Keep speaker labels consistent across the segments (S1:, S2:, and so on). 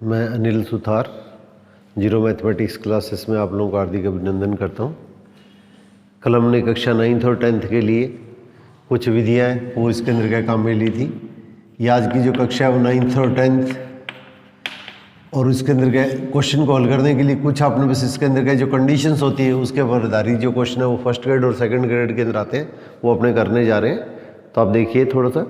S1: मैं Anil Suthar zero mathematics classes में आप लोगों को हार्दिक अभिनंदन करता हूँ। कल हमने कक्षा 9th और 10th के लिए कुछ विधियाँ हैं वो इसके अंदर क्या काम में ली थी। ये आज की जो कक्षा है वो 9th और 10th और उसके अंदर क्या क्वेश्चन को हल करने के लिए कुछ आपने बस इसके अंदर क्या जो कंडीशंस होती है उसके ऊपर आधारित जो क्वेश्चन है वो फर्स्ट ग्रेड और सेकंड ग्रेड के अंदर आते हैं, वो अपने करने जा रहे हैं। तो आप देखिए थोड़ा सा।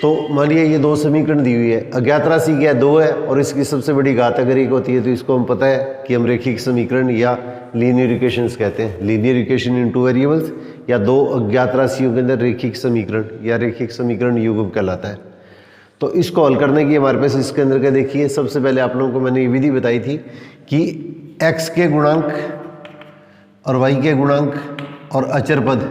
S1: तो मानिए ये दो समीकरण दी हुई है, अज्ञात राशि क्या है 2 है और इसकी सबसे बड़ी घात अगर 1 होती है तो इसको हम पता है कि हम रैखिक समीकरण या लीनियर इक्वेशंस कहते हैं। लीनियर इक्वेशन इन 2 वेरिएबल्स या 2 अज्ञात राशियों के अंदर रैखिक समीकरण या रैखिक समीकरण युग्म कहलाता है। तो इसको हल करने की हमारे पास इसके अंदर क्या देखिए, सबसे पहले आप लोगों को मैंने ये विधि बताई थी कि x के गुणांक और y के गुणांक और अचर पद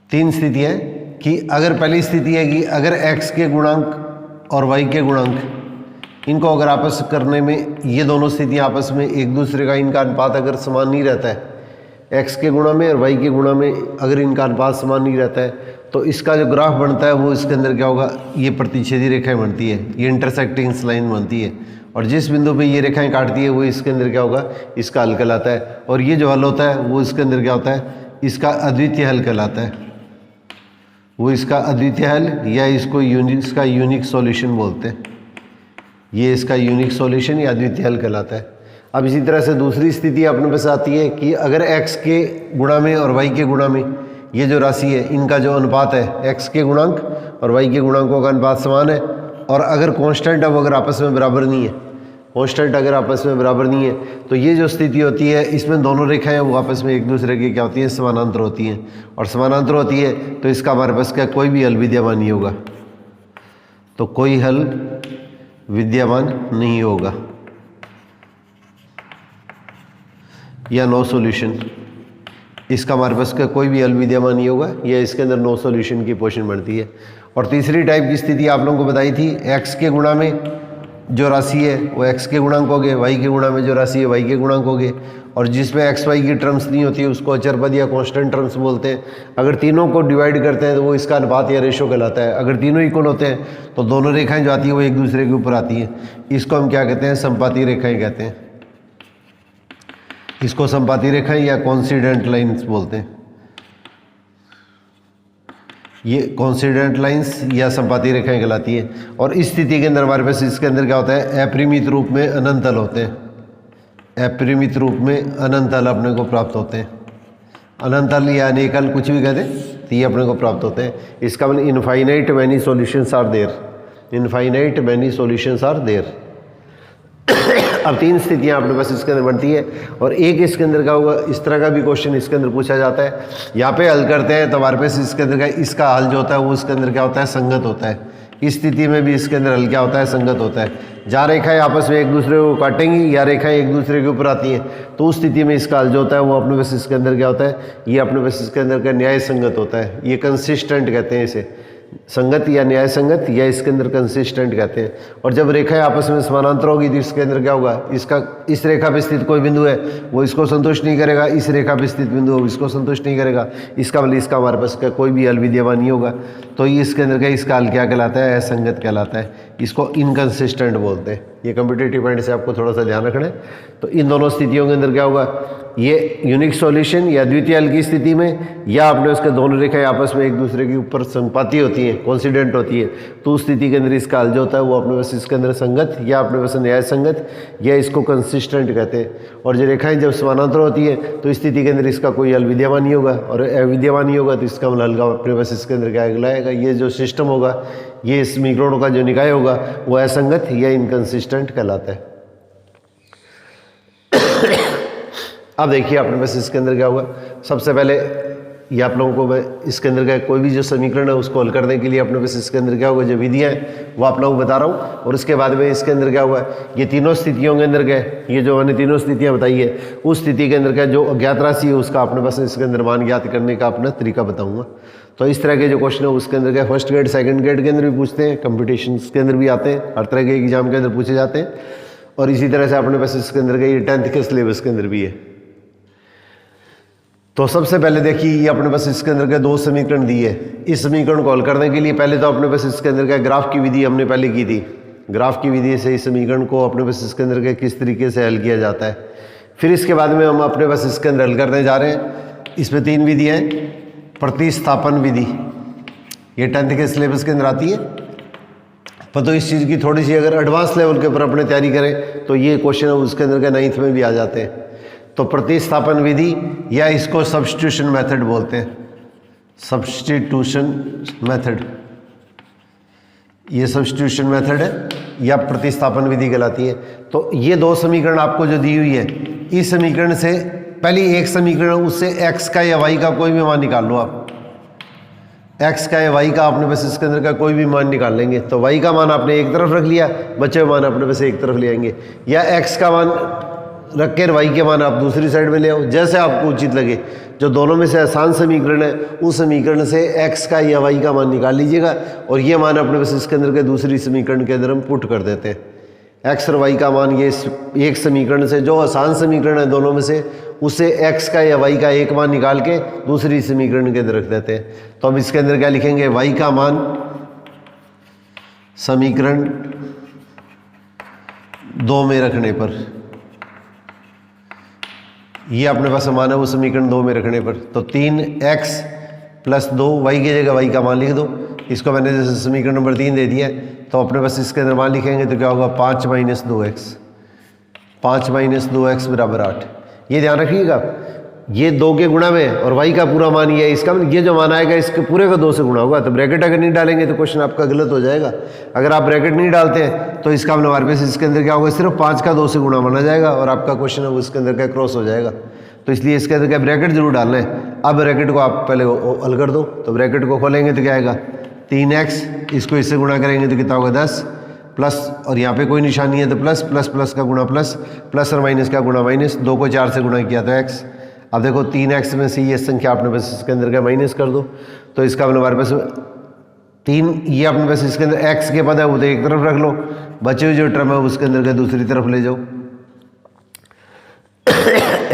S1: 3 स्थितियाँ हैं कि अगर पहली स्थिति है कि अगर x के गुणांक और y के गुणांक इनको अगर आपस करने में ये दोनों स्थितियाँ आपस में एक दूसरे का इनका अनुपात अगर समान नहीं रहता है, x के गुणा में और y के गुणा में अगर इनका अनुपात समान नहीं रहता है तो इसका जो ग्राफ बनता है वो इसके अंदर क्या होगा, ये प्रतिच्छेदी रेखाएं बनती है, ये इंटरसेक्टिंग लाइन बनती है और जिस बिंदु पे ये रेखाएं काटती है वो इसके अंदर क्या होगा, इसका हल कहलाता है। और ये जो हल होता है वो इसके अंदर क्या होता है, इसका अद्वितीय हल कहलाता है। वो इसका अद्वितीय हल या इसका यूनिक सॉल्यूशन बोलते हैं। ये इसका यूनिक सॉल्यूशन या अद्वितीय हल कहलाता है। अब इसी तरह से दूसरी स्थिति अपने पास आती है कि अगर x के गुणा में और y के गुणा में ये जो राशि है इनका जो अनुपात है, x के गुणांक और y के गुणांकों का अनुपात समान है और अगर कांस्टेंट अब अगर आपस में बराबर नहीं है, कांस्टेंट अगर आपस में बराबर नहीं है तो ये जो स्थिति होती है इसमें दोनों रेखाएं वो आपस में एक दूसरे की क्या होती हैं, समानांतर होती हैं। और समानांतर होती है तो इसका हमारे पास क्या कोई भी हल विद्यमान नहीं होगा, तो कोई हल विद्यमान नहीं होगा या नो सॉल्यूशन। इसका हमारे पास का कोई भी हल विद्यमान नहीं होगा या इसके अंदर नो सॉल्यूशन की पोजीशन बनती है। और तीसरी टाइप की स्थिति आप लोगों को बताई थी, x के गुणा में जो राशि है वो x के गुणांक हो गए, y के गुणा में जो राशि है y के गुणांक हो गए और जिसमें x y की टर्म्स नहीं होती है उसको अचर पद या कांस्टेंट टर्म्स बोलते हैं। अगर तीनों को डिवाइड करते हैं तो वो इसका अनुपात या रेशो कहलाता है। अगर तीनों इक्वल होते हैं तो दोनों रेखाएं जो आती है वो एक दूसरे के ऊपर आती है। इसको हम क्या कहते हैं, संपाती रेखाएं कहते हैं। इसको संपाती रेखाएं या कॉन्सिडेंट लाइन्स बोलते हैं। ये कॉन्सिडेंट लाइंस या संपाती रेखाएं कहलाती है। और इस स्थिति के अंदर हमारे पास इसके अंदर क्या होता है, अपरिमित रूप में अनंत हल होते हैं। अपरिमित रूप में अनंत हल अपने को प्राप्त होते हैं। अनंत हल या अनेक हल कुछ भी कहते हैं तो ये अपने को प्राप्त होते हैं। इसका मतलब infinite many solutions are there, infinite many solutions are there. अब 3 स्थितियां अपने पास इसके अंदर बनती है और एक इसके अंदर का होगा, इस तरह का भी क्वेश्चन इसके अंदर पूछा जाता है। यहाँ पे हल करते हैं तो हमारे पास इसके अंदर का इसका हल जो होता है वो इसके अंदर क्या होता है, संगत होता है। इस स्थिति में भी इसके अंदर हल क्या होता है, संगत होता है। जहाँ रेखाएं आपस में एक दूसरे को काटेंगी या रेखाएं एक दूसरे के ऊपर आती हैं तो उस स्थिति में इसका हल जो होता है वो अपने पास इसके अंदर क्या होता है, ये अपने पास इसके अंदर का न्याय संगत होता है। ये कंसिस्टेंट कहते हैं इसे, संगत या न्याय संगत या इसके अंदर कंसिस्टेंट कहते हैं। और जब रेखाएं आपस में समानांतर होगी तो इसके अंदर क्या होगा, इसका इस रेखा पे स्थित कोई बिंदु है वो इसको संतुष्ट नहीं करेगा, इस रेखा पे स्थित बिंदु है इसको संतुष्ट नहीं करेगा। इसका मतलब इसका हमारे पास का कोई भी हल विद्यमान नहीं होगा। तो ये इसके अंदर का इसका हल क्या कहलाता है, असंगत कहलाता है। इसको इनकंसिस्टेंट बोलते हैं। ये कम्पिटेटिव पॉइंट से आपको थोड़ा सा ध्यान रखना है। तो इन दोनों स्थितियों के अंदर क्या होगा, ये यूनिक सॉल्यूशन या द्वितीय हल की स्थिति में या आपने उसके दोनों रेखाएं आपस में एक दूसरे के ऊपर संपाती होती हैं, कॉन्सिडेंट होती है, तो उस स्थिति के अंदर इसका हल जो होता है वो अपने पास इसके अंदर संगत या अपने पास न्याय संगत या इसको कंसिस्टेंट कहते हैं। और जो रेखाएं जब समानांतर होती है तो इस स्थिति के अंदर इसका कोई हल विद्यमान नहीं होगा और अविद्यमान नहीं होगा तो इसका हल का अपने पास इसके अंदर क्या कहलाएगा, ये जो सिस्टम होगा, ये समीकरणों का जो निकाय होगा वो असंगत या इनकंसिस्टेंट कहलाता है। अब देखिए अपने पास इसके अंदर क्या होगा, सबसे पहले ये आप लोगों को मैं इसके अंदर का कोई भी जो समीकरण है उसको हल करने के लिए अपने पास इसके अंदर क्या होगा, जो विधियाँ हैं वो आप लोगों को बता रहा हूँ। और उसके बाद में इसके अंदर क्या हुआ, ये तीनों स्थितियों के अंदर क्या, ये जो मैंने तीनों स्थितियाँ बताई है उस स्थिति के अंदर क्या जो अज्ञात राशि है उसका अपने पास इसके अंदर मान ज्ञात करने का अपना तरीका बताऊँगा। तो इस तरह के जो क्वेश्चन है उसके अंदर क्या फर्स्ट ग्रेड सेकंड ग्रेड के अंदर भी पूछते हैं, कंपटीशन के अंदर भी आते हैं, हर तरह के एग्जाम के अंदर पूछे जाते हैं। और इसी तरह से अपने पास इसके अंदर का ये 10th के सिलेबस के अंदर भी है। तो सबसे पहले देखिए ये अपने पास इसके अंदर के 2 समीकरण दिए है। इस समीकरण को हल करने के लिए पहले तो अपने पास इसके अंदर का ग्राफ की विधि हमने पहले की थी। ग्राफ की विधि से इस समीकरण को अपने पास इसके अंदर के किस तरीके से हल किया जाता है। फिर इसके बाद में हम अपने पास इसके अंदर हल करने जा रहे हैं। इसमें 3 विधियाँ हैं। प्रतिस्थापन विधि, ये 10th के सिलेबस के अंदर आती है, पर तो इस चीज़ की थोड़ी सी अगर एडवांस लेवल के ऊपर अपने तैयारी करें तो ये क्वेश्चन उसके अंदर के 9th में भी आ जाते हैं। तो प्रतिस्थापन विधि या इसको सब्स्टिट्यूशन मेथड बोलते हैं, सब्स्टिट्यूशन मेथड, ये सब्स्टिट्यूशन मेथड है या प्रतिस्थापन विधि कहलाती है। तो ये 2 समीकरण आपको जो दी हुई है, इस समीकरण से पहले एक समीकरण, उससे x का या y का कोई भी मान निकाल लो आप। x का या y का आपने बस इसके अंदर का कोई भी मान निकाल लेंगे। तो y का मान आपने एक तरफ रख लिया, बचे हुए मान अपने बस एक तरफ ले आएंगे, या x का मान रख कर y के मान आप दूसरी साइड में ले आओ, जैसे आपको उचित लगे। जो दोनों में से आसान समीकरण है, उस समीकरण से x का या y का मान निकाल लीजिएगा और ये मान अपने बस इसके अंदर के दूसरी समीकरण के अंदर हम पुट कर देते हैं। x और y का मान ये एक समीकरण से, जो आसान समीकरण है दोनों में से, उससे x का या y का एक मान निकाल के दूसरी समीकरण के अंदर रख देते हैं। तो अब इसके अंदर क्या लिखेंगे, y का मान समीकरण 2 में रखने पर, ये अपने पास मान है वो समीकरण 2 में रखने पर, तो 3x + 2, y की जगह y का मान लिख दो। इसको मैंने जैसे समीकरण नंबर 3 दे दिया है, तो अपने पास इसके अंदर मान लिखेंगे तो क्या होगा, 5 - 2x, 5 - 2x = 8। ये ध्यान रखिएगा, ये 2 के गुणा में और y का पूरा मान ये है, इसका ये जो मान आएगा इसके पूरे का 2 से गुणा होगा। तो ब्रैकेट अगर नहीं डालेंगे तो क्वेश्चन आपका गलत हो जाएगा। अगर आप ब्रैकेट नहीं डालते हैं तो इसका हमारे पास इसके अंदर क्या होगा, सिर्फ 5 का 2 से गुणा माना जाएगा और आपका क्वेश्चन है वो इसके अंदर क्या क्रॉस हो जाएगा। तो इसलिए इसके अंदर क्या ब्रैकेट जरूर डालना है। अब ब्रैकेट को आप पहले हल कर दो, तो ब्रैकेट को खोलेंगे तो क्या आएगा, 3x, इसको इससे गुणा करेंगे तो कितना होगा 10, प्लस, और यहाँ पे कोई निशानी है तो प्लस, प्लस प्लस का गुणा प्लस, प्लस और माइनस का गुणा माइनस, 2 को 4 से गुणा किया तो x। अब देखो 3x में से ये संख्या आपने बस इसके अंदर क्या माइनस कर दो, तो इसका हमारे पास 3, ये अपने पास इसके अंदर x के पद है वो तो एक तरफ रख लो, बचे हुए जो टर्म है उसके अंदर क्या दूसरी तरफ ले जाओ।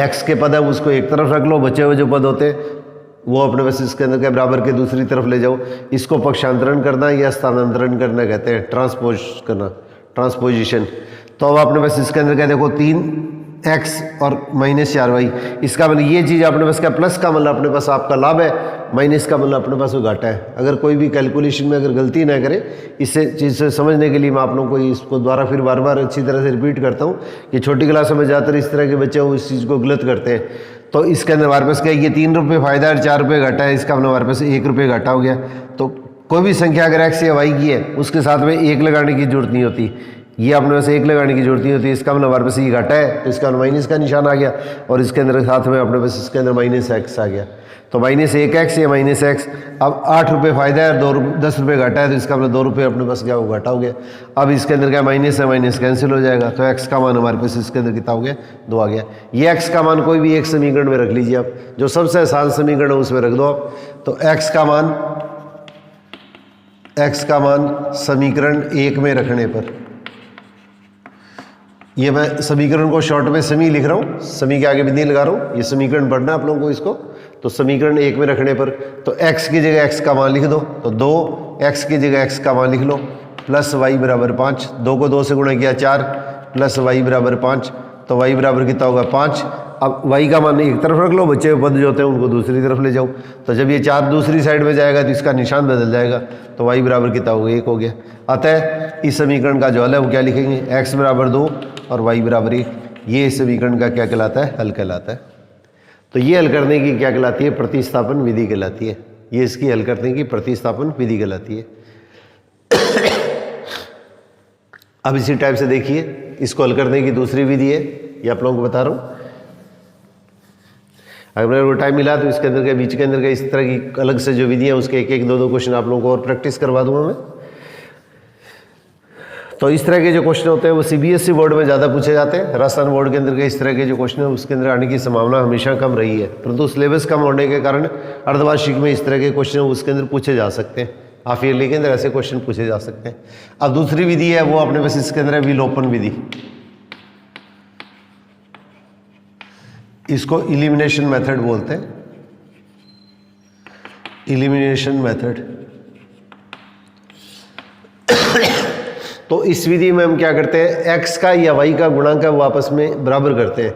S1: x के पद है उसको एक तरफ रख लो, बचे हुए जो पद होते हैं वो अपने पास इसके अंदर के बराबर के दूसरी तरफ ले जाओ। इसको पक्षांतरण करना या स्थानांतरण करना कहते हैं, ट्रांसपोज करना, ट्रांसपोजिशन। तो अब आपने बस इसके अंदर क्या देखो, 3x और -4y, इसका मतलब ये चीज़ अपने पास क्या, प्लस का मतलब अपने पास आपका लाभ है, माइनस का मतलब अपने पास वो घाटा है। अगर कोई भी कैलकुलेशन में अगर गलती ना करें, इससे चीज़ से समझने के लिए मैं आप लोगों को इसको द्वारा फिर बार बार अच्छी तरह से रिपीट करता हूँ कि छोटी क्लासों में ज़्यादातर इस तरह के बच्चे वो इस चीज़ को गलत करते हैं। तो इसके अंदर हमारे पास क्या, ये 3 रुपये फायदा और 4 रुपये घाटा है, इसका मतलब हमारे पास 1 रुपये घाटा हो गया। तो कोई भी संख्या अगर x या y की है उसके साथ में 1 लगाने की जरूरत नहीं होती, ये अपने पास 1 लगाने की जरूरत नहीं होती। इसका मतलब हमारे पास ये घाटा है तो इसका माइनस का निशान आ गया और इसके अंदर साथ में अपने पास इसके अंदर -x आ गया। तो -1x या -x, अब 8 रुपये फायदा है और 10 रुपये घाटा है, तो इसका मतलब 2 रुपये अपने पास क्या, वो घाटा हो गया। अब इसके अंदर क्या माइनस है, माइनस कैंसिल हो जाएगा, तो x का मान हमारे पास इसके अंदर कितना हो गया, 2 आ गया। ये x का मान कोई भी एक समीकरण में रख लीजिए आप, जो सबसे आसान समीकरण है उसमें रख दो आप। तो x का मान समीकरण 1 में रखने पर, ये मैं समीकरण को शॉर्ट में समी लिख रहा हूँ, समी के आगे बिंदी लगा रहा हूँ, ये समीकरण पढ़ना है आप लोगों को इसको। तो समीकरण 1 में रखने पर तो x की जगह x का मान लिख दो, तो 2x की जगह x का मान लिख लो, प्लस y = 5, 2 को 2 से गुणा किया 4, प्लस y = 5, तो y बराबर कितना होगा 5। अब y का मान एक तरफ रख लो, बच्चे हुए पद जो होते हैं उनको दूसरी तरफ ले जाओ। तो जब ये 4 दूसरी साइड में जाएगा तो इसका निशान बदल जाएगा, तो y बराबर कितना होगा, 1 हो गया। अतः इस समीकरण का जो हल है वो क्या लिखेंगे, x = 2 और y = 1। ये इस समीकरण का क्या कहलाता है, हल कहलाता है। तो ये हल करने की क्या कहलाती है, प्रतिस्थापन विधि कहलाती है। ये इसकी हल करने की प्रतिस्थापन विधि कहलाती है। अब इसी टाइप से देखिए, इसको हल करने की दूसरी विधि है, ये आप लोगों को बता रहा हूँ। अगर मेरे को टाइम मिला तो इसके अंदर के बीच के अंदर के इस तरह की अलग से जो विधि है उसके 1-1, 2-2 क्वेश्चन आप लोगों को और प्रैक्टिस करवा दूंगा मैं। तो इस तरह के जो क्वेश्चन होते हैं वो CBSE बोर्ड में ज़्यादा पूछे जाते हैं। राजस्थान बोर्ड के अंदर के इस तरह के जो क्वेश्चन है उसके अंदर आने की संभावना हमेशा कम रही है, परंतु सिलेबस कम होने के कारण अर्धवार्षिक में इस तरह के क्वेश्चन उसके अंदर पूछे जा सकते हैं। हाफ ईयरली के अंदर ऐसे क्वेश्चन पूछे जा सकते हैं। अब दूसरी विधि है वो अपने पास इसके अंदर है विलोपन विधि। इसको इलिमिनेशन मेथड बोलते हैं, इलिमिनेशन मेथड। तो इस विधि में हम क्या करते हैं, x का या y का गुणांक है वो आपस में बराबर करते हैं।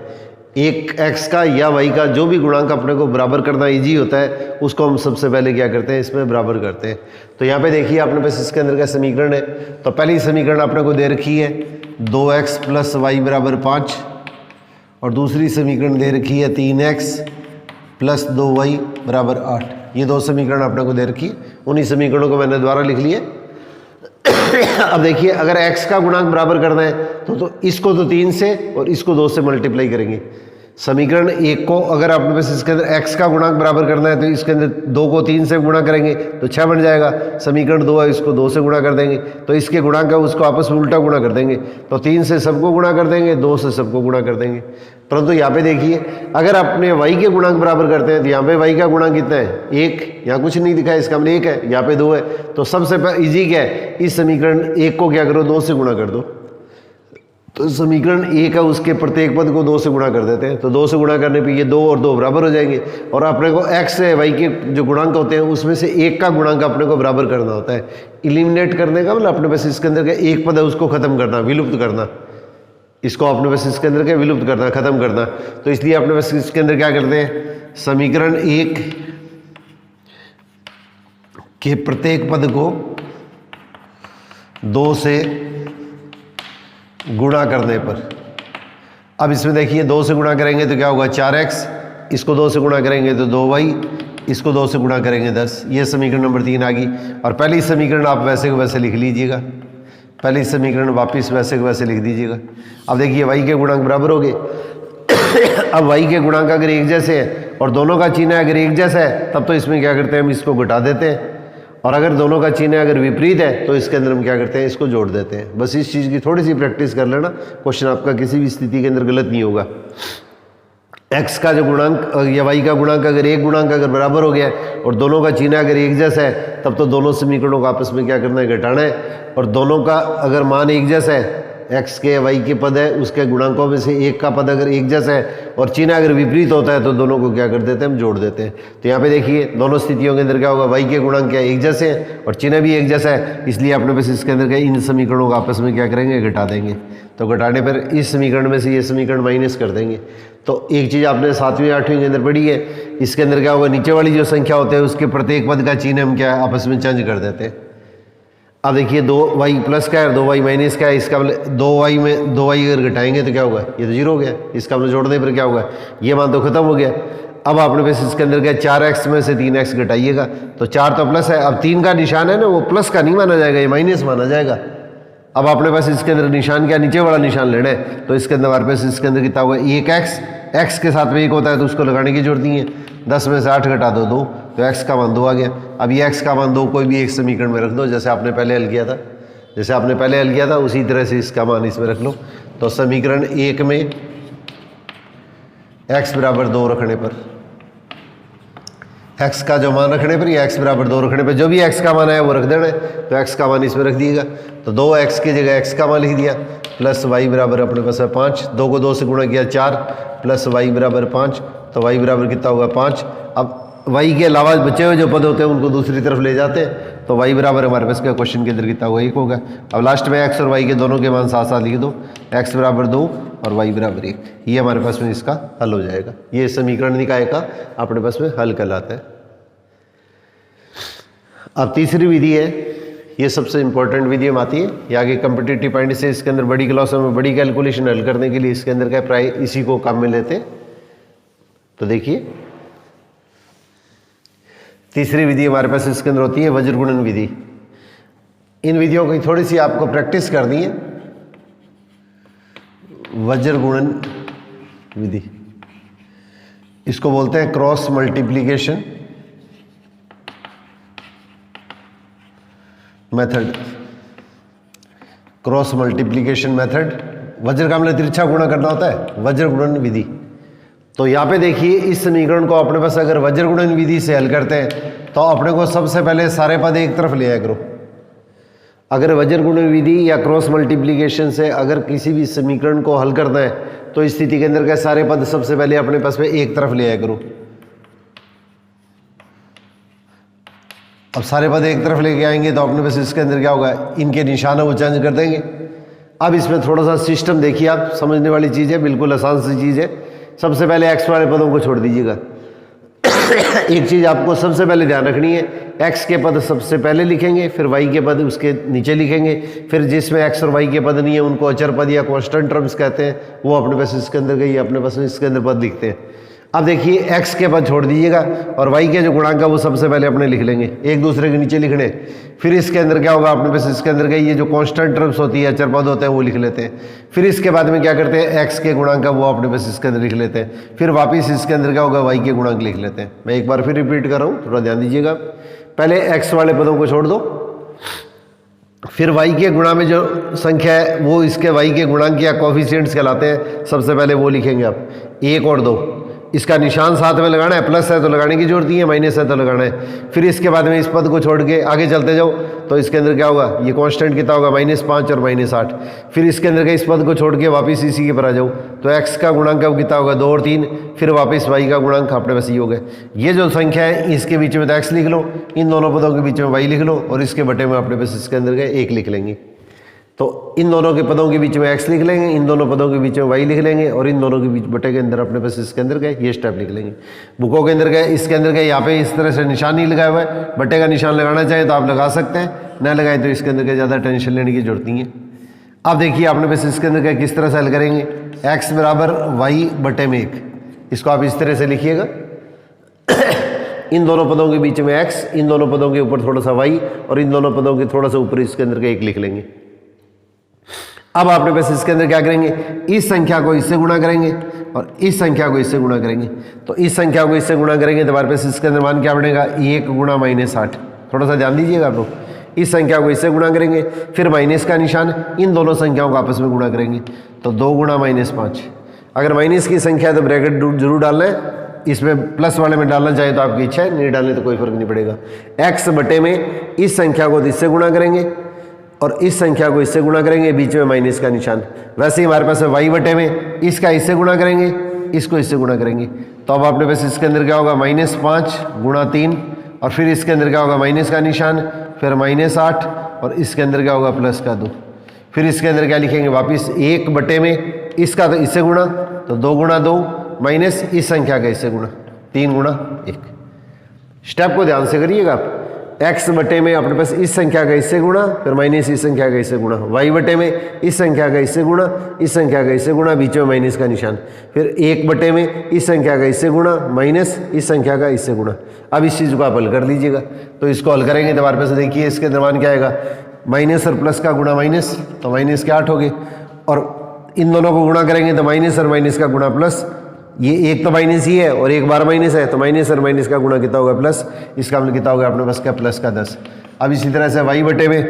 S1: एक x का या y का जो भी गुणांक अपने को बराबर करना इजी होता है उसको हम सबसे पहले क्या करते हैं, इसमें बराबर करते हैं। तो यहाँ पे देखिए अपने पास इसके अंदर का समीकरण है। तो पहली समीकरण अपने को दे रखी है 2x + y = 5 और दूसरी समीकरण दे रखी है 3x + 2y = 8। ये दो समीकरण अपने को दे रखी है, उन्हीं समीकरणों को मैंने द्वारा लिख लिया। अब देखिए अगर x का गुणांक बराबर करना है तो इसको तो 3 से और इसको 2 से मल्टीप्लाई करेंगे। समीकरण 1 को अगर आपके पास इसके अंदर x का गुणांक बराबर करना है तो इसके अंदर 2 को 3 से गुणा करेंगे तो 6 बन जाएगा। समीकरण 2 है, इसको 2 से गुणा कर देंगे तो इसके गुणांक है उसको आपस में उल्टा गुणा कर देंगे। तो 3 से सबको गुणा कर देंगे, 2 से सबको गुणा कर देंगे। परंतु यहाँ पे देखिए अगर आपने y के गुणांक बराबर करते हैं तो यहाँ पे y का गुणांक कितना है, 1। यहाँ कुछ नहीं दिखा है, इसका मतलब 1 है, यहाँ पे 2 है। तो सबसे ईजी क्या है, इस समीकरण 1 को क्या करो, 2 से गुणा कर दो। तो समीकरण 1 है उसके प्रत्येक पद को 2 से गुणा कर देते हैं। तो 2 से गुणा करने पे ये 2 और 2 बराबर हो जाएंगे। और अपने को x है y के जो गुणांक होते हैं उसमें से 1 का गुणांक अपने को बराबर करना होता है। इलिमिनेट करने का मतलब अपने पास इसके अंदर का एक पद है उसको खत्म करना, विलुप्त करना। इसको अपने पास इसके अंदर क्या विलुप्त करना, खत्म करना। तो इसलिए अपने पास इसके अंदर क्या करते हैं, समीकरण 1 के प्रत्येक पद को 2 से गुणा करने पर, अब इसमें देखिए 2 से गुणा करेंगे तो क्या होगा 4x, इसको 2 से गुणा करेंगे तो 2y, इसको 2 से गुणा करेंगे 10। ये समीकरण नंबर 3 आ गई। और पहली समीकरण आप वैसे को वैसे लिख लीजिएगा, पहली समीकरण वापस वैसे को वैसे लिख दीजिएगा। अब देखिए y के गुणांक बराबर हो गए। अब y के गुणांक अगर एक जैसे हैं और दोनों का चिन्ह अगर एक जैसा है तब तो इसमें क्या करते हैं, हम इसको घटा देते हैं। और अगर दोनों का चिन्ह अगर विपरीत है तो इसके अंदर हम क्या करते हैं, इसको जोड़ देते हैं। बस इस चीज़ की थोड़ी सी प्रैक्टिस कर लेना, क्वेश्चन आपका किसी भी स्थिति के अंदर गलत नहीं होगा। x का जो गुणांक या y का गुणांक अगर एक गुणांक अगर बराबर हो गया है और दोनों का चिन्ह अगर एक जैसा है तब तो दोनों समीकरणों को आपस में क्या करना है, घटाना है। और दोनों का अगर मान एक जैसा है, x के y के पद है उसके गुणांकों में से एक का पद अगर एक जैसा है और चिन्ह अगर विपरीत होता है तो दोनों को क्या कर देते हैं, हम जोड़ देते हैं। तो यहाँ पे देखिए दोनों स्थितियों के अंदर क्या होगा, y के गुणांक क्या एक जैसे हैं और चिन्ह भी एक जैसा है, इसलिए अपने पास इसके अंदर क्या इन समीकरणों को आपस में क्या करेंगे, घटा देंगे। तो घटाने पर इस समीकरण में से ये समीकरण माइनस कर देंगे। तो एक चीज़ आपने 7वीं 8वीं के अंदर पढ़ी है, इसके अंदर क्या होगा, नीचे वाली जो संख्या होते हैं उसके प्रत्येक पद का चिन्ह हम क्या आपस में चेंज कर देते हैं। अब देखिए 2y प्लस का है और 2y माइनस का है, इसका मतलब 2y में 2y अगर घटाएंगे तो क्या होगा, ये तो 0 हो गया। इसका मतलब जोड़ने पर क्या होगा, ये मान तो खत्म हो गया। अब आपने बस इसके अंदर क्या 4x में से 3x घटाइएगा तो 4 तो प्लस है, अब 3 का निशान है ना वो प्लस का नहीं माना जाएगा, ये माइनस माना जाएगा। अब आपने पास इसके अंदर निशान क्या, नीचे वाला निशान लेना है। तो इसके अंदर हमारे पास इसके अंदर कितना होगा, 1x, x के साथ में 1 होता है तो उसको लगाने की जरूरत नहीं है। 10 में से 8 घटा दो 2, तो x का मान 2 आ गया। अब ये x का मान 2 कोई भी एक समीकरण में रख दो, जैसे आपने पहले हल किया था, जैसे आपने पहले हल किया था उसी तरह से इसका मान इसमें रख लो। तो समीकरण 1 में x बराबर 2 रखने पर, x का जो मान रखने पर, या x बराबर 2 रखने पर जो भी x का मान है वो रख देना है। तो x का मान इसमें रख दिएगा, तो 2x की जगह x का मान लिख दिया, प्लस y बराबर अपने पास है 5, 2 को 2 से गुणा किया 4, प्लस y बराबर 5, तो y बराबर कितना होगा 5। अब y के अलावा बचे हुए जो पद होते हैं उनको दूसरी तरफ ले जाते हैं, तो y बराबर हमारे पास क्या क्वेश्चन के अंदर कितना होगा, 1 होगा। अब लास्ट में x और y के दोनों के मान साथ साथ लिख दो, x बराबर 2 और y बराबर 1, ये हमारे पास में इसका हल हो जाएगा। ये समीकरण निकाय का अपने पास में हल कहलाता है। अब तीसरी विधि है, ये सबसे इंपॉर्टेंट विधि में आती है, ये आगे कम्पिटिटिव पॉइंट से इसके अंदर बड़ी क्लासों में बड़ी कैलकुलेशन हल करने के लिए इसके अंदर क्या प्राय इसी को काम में लेते हैं। तो देखिए तीसरी विधि हमारे पास इसके अंदर होती है वज्र गुणन विधि। इन विधियों की थोड़ी सी आपको प्रैक्टिस करनी है। वज्र गुणन विधि, इसको बोलते हैं cross multiplication method, cross multiplication method. वज्र का मतलब तिरछा गुणा करना होता है, वज्र गुणन विधि। तो यहाँ पे देखिए इस समीकरण को अपने पास अगर वज्र गुणन विधि से हल करते हैं तो अपने को सबसे पहले सारे पद एक तरफ ले आया करो। अगर वज्र गुणन विधि या क्रॉस मल्टीप्लिकेशन से अगर किसी भी समीकरण को हल करना है तो इस स्थिति के अंदर क्या सारे पद सबसे पहले अपने पास में एक तरफ ले आया करो। अब सारे पद एक तरफ लेके आएंगे तो अपने पास इसके अंदर क्या होगा, इनके निशान वो चेंज कर देंगे। अब इसमें थोड़ा सा सिस्टम देखिए, आप समझने वाली चीज़ है, बिल्कुल आसान सी चीज़ है। सबसे पहले एक्स वाले पदों को छोड़ दीजिएगा। एक चीज़ आपको सबसे पहले ध्यान रखनी है, एक्स के पद सबसे पहले लिखेंगे, फिर वाई के पद उसके नीचे लिखेंगे, फिर जिसमें एक्स और वाई के पद नहीं है उनको अचर पद या कांस्टेंट टर्म्स कहते हैं, वो अपने पास इसके अंदर गई, अपने पास इसके अंदर पद लिखते हैं। अब देखिए एक्स के पद छोड़ दीजिएगा और वाई के जो गुणांक है वो सबसे पहले अपने लिख लेंगे, एक दूसरे के नीचे लिखने। फिर इसके अंदर क्या होगा, अपने पास इसके अंदर गई ये जो कांस्टेंट टर्म्स होती है, अचर पद होते हैं, वो लिख लेते हैं। फिर इसके बाद में क्या करते हैं, एक्स के गुणांक वो अपने पास इसके अंदर लिख लेते हैं। फिर वापस इसके अंदर क्या होगा, वाई के गुणांक लिख लेते हैं। मैं एक बार फिर रिपीट कर रहा हूँ, थोड़ा ध्यान दीजिएगा। पहले एक्स वाले पदों को छोड़ दो, फिर वाई के गुणा में जो संख्या है वो इसके वाई के गुणांक या कोफिशिएंट्स कहलाते हैं, सबसे पहले वो लिखेंगे आप, 1 और 2। इसका निशान साथ में लगाना है, प्लस है तो लगाने की जरूरत नहीं है, माइनस है तो लगाना है। फिर इसके बाद में इस पद को छोड़ के आगे चलते जाओ तो इसके अंदर क्या होगा, ये कांस्टेंट कितना होगा, -5 और -8। फिर इसके अंदर के इस पद को छोड़ के वापस इसी के पर आ जाओ तो एक्स का गुणांक अब कितना होगा, 2 और 3। फिर वापस वाई का गुणांक अपने पास ये हो गया। ये जो संख्या है इसके बीच में तो एक्स लिख लो, इन दोनों पदों के बीच में वाई लिख लो और इसके बटे में अपने पास इसके अंदर गए 1 लिख लेंगे। तो इन दोनों के पदों के बीच में एक्स लिख लेंगे, इन दोनों पदों के बीच में वाई लिख लेंगे और इन दोनों के बीच बटे के अंदर अपने पास इसके अंदर गए ये स्टेप लिख लेंगे। बुकों के अंदर गए, इसके अंदर गए, यहाँ पे इस तरह से निशान नहीं लगाया हुआ है, बटे का निशान लगाना चाहे तो आप लगा सकते हैं, ना लगाए तो इसके अंदर के ज़्यादा टेंशन लेने की जरूरत नहीं है। अब देखिए अपने पास इसके अंदर गए किस तरह से हल करेंगे, एक्स बराबर वाई बटे में 1, इसको आप इस तरह से लिखिएगा। इन दोनों पदों के बीच में एक्स, इन दोनों पदों के ऊपर थोड़ा सा वाई और इन दोनों पदों के थोड़ा सा ऊपर इसके अंदर का 1 लिख लेंगे। अब आपने बस इसके अंदर क्या करेंगे, इस संख्या को इससे गुणा करेंगे और इस संख्या को इससे गुणा करेंगे। तो इस संख्या को इससे गुणा करेंगे तो हमारे पास इसके अंदर मान क्या बनेगा, 1 गुणा -8। थोड़ा सा ध्यान दीजिएगा आप लोग, इस संख्या को इससे गुणा करेंगे, फिर माइनस का निशान, इन दोनों संख्याओं को आपस में गुणा करेंगे तो 2 गुणा -5। अगर माइनस की संख्या है तो ब्रैकेट जरूर डालना है, इसमें प्लस वाले में डालना चाहे तो आपकी इच्छा है, नहीं डालने तो कोई फर्क नहीं पड़ेगा। एक्स बटे में इस संख्या को इससे गुणा करेंगे और इस संख्या को इससे गुणा करेंगे, बीच में माइनस का निशान। वैसे ही हमारे पास है वाई बटे में, इसका इससे गुणा करेंगे, इसको इससे गुणा करेंगे तो अब अपने पास इसके अंदर क्या होगा, -5 गुणा 3 और फिर इसके अंदर क्या होगा, माइनस का निशान, फिर -8 और इसके अंदर क्या होगा, प्लस का 2। फिर इसके अंदर क्या लिखेंगे, वापिस 1 बटे में इसका तो इससे गुणा तो 2 गुणा 2 माइनस इस संख्या का इससे गुणा 3 गुणा 1। स्टेप को ध्यान से करिएगा आप। एक्स बटे में अपने पास इस संख्या का इससे गुणा, फिर माइनस इस संख्या का इससे गुणा, वाई बटे में इस संख्या का इससे गुणा, इस संख्या का इससे गुणा, बीच में माइनस का निशान, फिर 1 बटे में इस संख्या का इससे गुणा, माइनस इस संख्या का इससे गुणा। अब इस चीज़ को आप हल कर लीजिएगा। तो इसको हल करेंगे तो हमारे पास देखिए इसके दरमियान क्या आएगा, माइनस और प्लस का गुणा माइनस तो माइनस के 8 हो गए और इन दोनों को गुणा करेंगे तो माइनस और माइनस का गुणा प्लस, ये एक तो माइनस ही है और एक बार माइनस है तो माइनस और माइनस का गुणा कितना होगा, प्लस। इसका मतलब कितना होगा अपने पास क्या, प्लस का 10। अब इसी तरह से वाई बटे में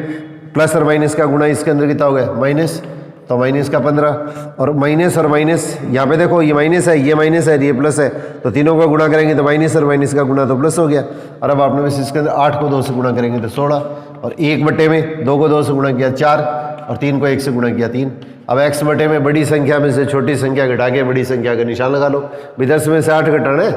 S1: प्लस और माइनस का गुणा इसके अंदर कितना होगा, माइनस तो माइनस का 15 और माइनस यहाँ पे देखो ये माइनस है, ये माइनस है, ये प्लस है तो तीनों को गुणा करेंगे तो माइनस और माइनस का गुणा तो प्लस हो गया। और अब आपने बस इसके अंदर 8 को 2 से गुणा करेंगे तो 16 और 1 बटे में 2 को 2 से गुणा किया 4 और 3 को 1 से गुणा किया 3। अब x बटे में बड़ी संख्या में से छोटी संख्या घटा के बड़ी संख्या का निशान लगा लो। 10 में से 8 घटाना है,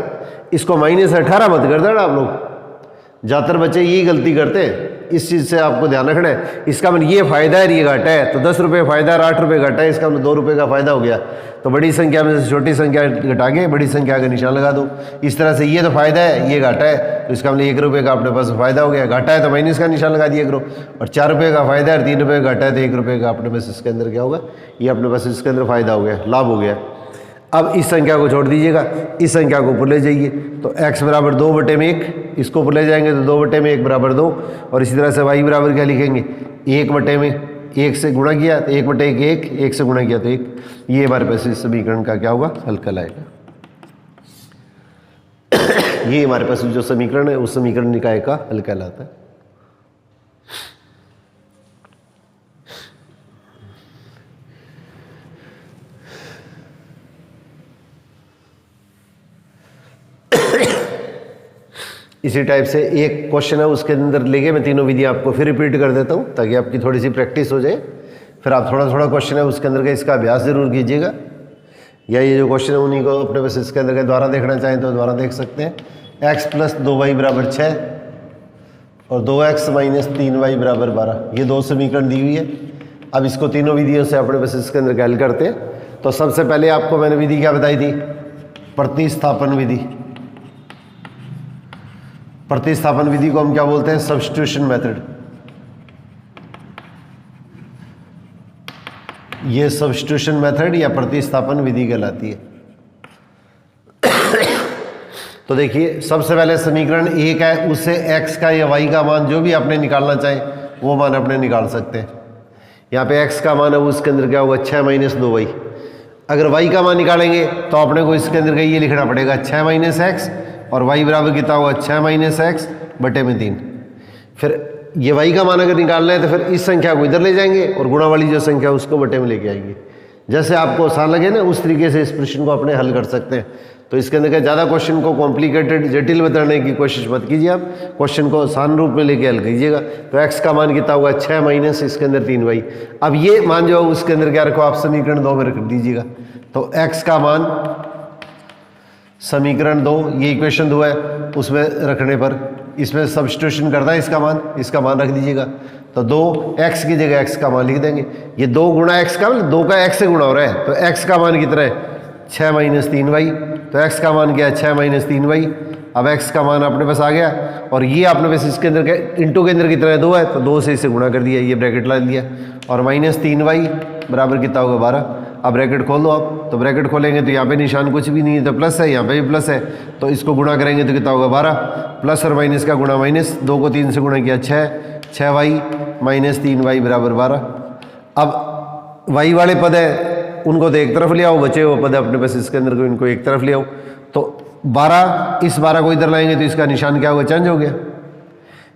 S1: इसको -18 मत कर देना आप लोग। ज़्यादातर बच्चे यही गलती करते हैं, इस चीज़ से आपको ध्यान रखना है। इसका मतलब ये फ़ायदा है, ये घाटा है, तो 10 रुपये फ़ायदा और 8 रुपये घाटा है, इसका मतलब 2 रुपये का फ़ायदा हो गया। तो बड़ी संख्या में से छोटी संख्या घटा के बड़ी संख्या का निशान लगा दो। इस तरह से ये तो फ़ायदा है, ये घाटा है, तो इसका मतलब 1 रुपये का अपने पास फ़ायदा हो गया। घाटा है तो माइनस का निशान लगा दिया करो। और 4 रुपये का फ़ायदा है और 3 रुपये का घाटा है तो 1 रुपये का अपने पास इसके अंदर क्या होगा, ये अपने पास इसके अंदर फ़ायदा हो गया, लाभ हो गया। अब इस संख्या को छोड़ दीजिएगा, इस संख्या को ऊपर ले जाइए तो x बराबर 2 बटे में 1, इसको ऊपर ले जाएंगे तो 2 बटे में 1 बराबर 2 और इसी तरह से y बराबर क्या लिखेंगे, 1 बटे में 1 से गुणा किया तो 1 बटे 1 1 से गुणा किया तो 1। ये हमारे पास इस समीकरण का क्या होगा, हल कहलाएगा। ये हमारे पास जो समीकरण है उस समीकरण निकाय का हल कहलाता है। इसी टाइप से एक क्वेश्चन है, उसके अंदर लेके मैं तीनों विधियाँ आपको फिर रिपीट कर देता हूँ ताकि आपकी थोड़ी सी प्रैक्टिस हो जाए। फिर आप थोड़ा थोड़ा क्वेश्चन है उसके अंदर का इसका अभ्यास जरूर कीजिएगा, या ये जो क्वेश्चन है उन्हीं को अपने पास इसके अंदर का द्वारा देखना चाहें तो द्वारा देख सकते हैं। x + 2y = 6 और 2x माइनस 3y बराबर 12, ये दो समीकरण दी हुई है। अब इसको तीनों विधियों से अपने बस इसके अंदर कैल करते हैं। तो सबसे पहले आपको मैंने विधि क्या बताई थी, प्रतिस्थापन विधि। प्रतिस्थापन विधि को हम क्या बोलते हैं, सब्स्टिट्यूशन मेथड। ये सब्स्टिट्यूशन मेथड या प्रतिस्थापन विधि कहलाती है। तो देखिए सबसे पहले समीकरण एक है, उससे x का या y का मान जो भी आपने निकालना चाहे वो मान अपने निकाल सकते हैं। यहाँ पे x का मान है उसके अंदर क्या होगा, 6 माइनस 2y। अगर y का मान निकालेंगे तो अपने को इसके अंदर का ये लिखना पड़ेगा 6 माइनस x, और y बराबर कितना होगा 6 माइनस x बटे में 3। फिर ये y का मान अगर निकालना है तो फिर इस संख्या को इधर ले जाएंगे और गुणा वाली जो संख्या उसको बटे में लेके आएंगे। जैसे आपको आसान लगे ना उस तरीके से इस प्रश्न को अपने हल कर सकते हैं। तो इसके अंदर क्या ज़्यादा क्वेश्चन को कॉम्प्लिकेटेड जटिल बताने की कोशिश मत कीजिए, आप क्वेश्चन को आसान रूप में लेके हल कीजिएगा। तो x का मान कितना होगा 6 माइनस इसके अंदर 3y। अब ये मान जो है उसके अंदर क्या रखो आप, समीकरण 2 में रख दीजिएगा। तो x का मान समीकरण 2, ये इक्वेशन 2 है, उसमें रखने पर इसमें सब्स्टिट्यूशन करना है, इसका मान रख दीजिएगा। तो 2x की जगह x का मान लिख देंगे। ये 2 गुणा x का, 2 का x से गुणा हो रहा है, तो x का मान कितना है 6 माइनस 3y। तो x का मान क्या है 6 माइनस 3y। अब x का मान अपने पास आ गया, और ये अपने पास इसके अंदर क्या इंटू के अंदर कितना है 2 है, तो 2 से इसे गुणा कर दिया, ये ब्रैकेट ला दिया, और माइनस 3y बराबर कितना होगा 12। अब ब्रैकेट खोल दो आप, तो ब्रैकेट खोलेंगे तो यहाँ पे निशान कुछ भी नहीं है तो प्लस है, यहाँ पे भी प्लस है, तो इसको गुणा करेंगे तो कितना होगा 12। प्लस और माइनस का गुणा माइनस, 2 को 3 से गुणा किया 6y माइनस 3y बराबर 12। अब y वाले पद है उनको तो एक तरफ ले आओ, बचे हुए पद अपने पास इसके अंदर को इनको एक तरफ ले आओ। तो 12, इस 12 को इधर लाएंगे तो इसका निशान क्या होगा, चेंज हो गया।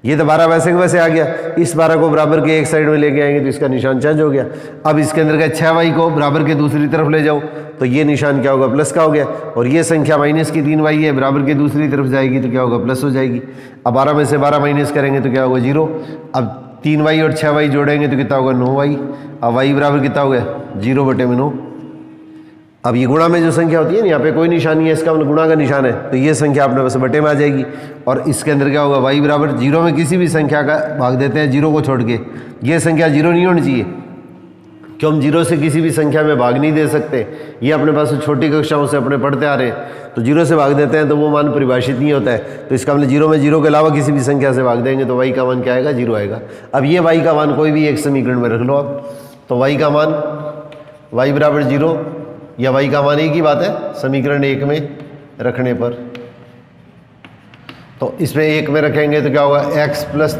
S1: ये तो 12 वैसे के वैसे आ गया, इस 12 को बराबर के एक साइड में लेके आएंगे तो इसका निशान चेंज हो गया। अब इसके अंदर का 6y को बराबर के दूसरी तरफ ले जाओ तो ये निशान क्या होगा, प्लस का हो गया। और ये संख्या माइनस की 3y है, बराबर के दूसरी तरफ जाएगी तो क्या होगा, प्लस हो जाएगी। अब 12 में से 12 माइनस करेंगे तो क्या होगा 0। अब 3y और 6y जोड़ेंगे तो कितना होगा 9y। अब y बराबर कितना हो गया 0 बटे में 9। अब ये गुणा में जो संख्या होती है ना, यहाँ पे कोई निशान नहीं है, इसका मतलब गुणा का निशान है, तो ये संख्या अपने पास बटे में आ जाएगी। और इसके अंदर क्या होगा, y बराबर 0 में किसी भी संख्या का भाग देते हैं 0 को छोड़ के, ये संख्या 0 नहीं होनी चाहिए, क्यों हम 0 से किसी भी संख्या में भाग नहीं दे सकते। ये अपने पास छोटी कक्षाओं से अपने पढ़ते आ रहे हैं, तो 0 से भाग देते हैं तो वो मान परिभाषित नहीं होता है। तो इसका मतलब 0 में 0 के अलावा किसी भी संख्या से भाग देंगे तो y का मान क्या आएगा, 0 आएगा। अब ये y का मान कोई भी एक समीकरण में रख लो आप, तो y का मान y बराबर 0 या y का मान एक ही बात है समीकरण 1 में रखने पर। तो इसमें 1 में रखेंगे तो क्या होगा, x प्लस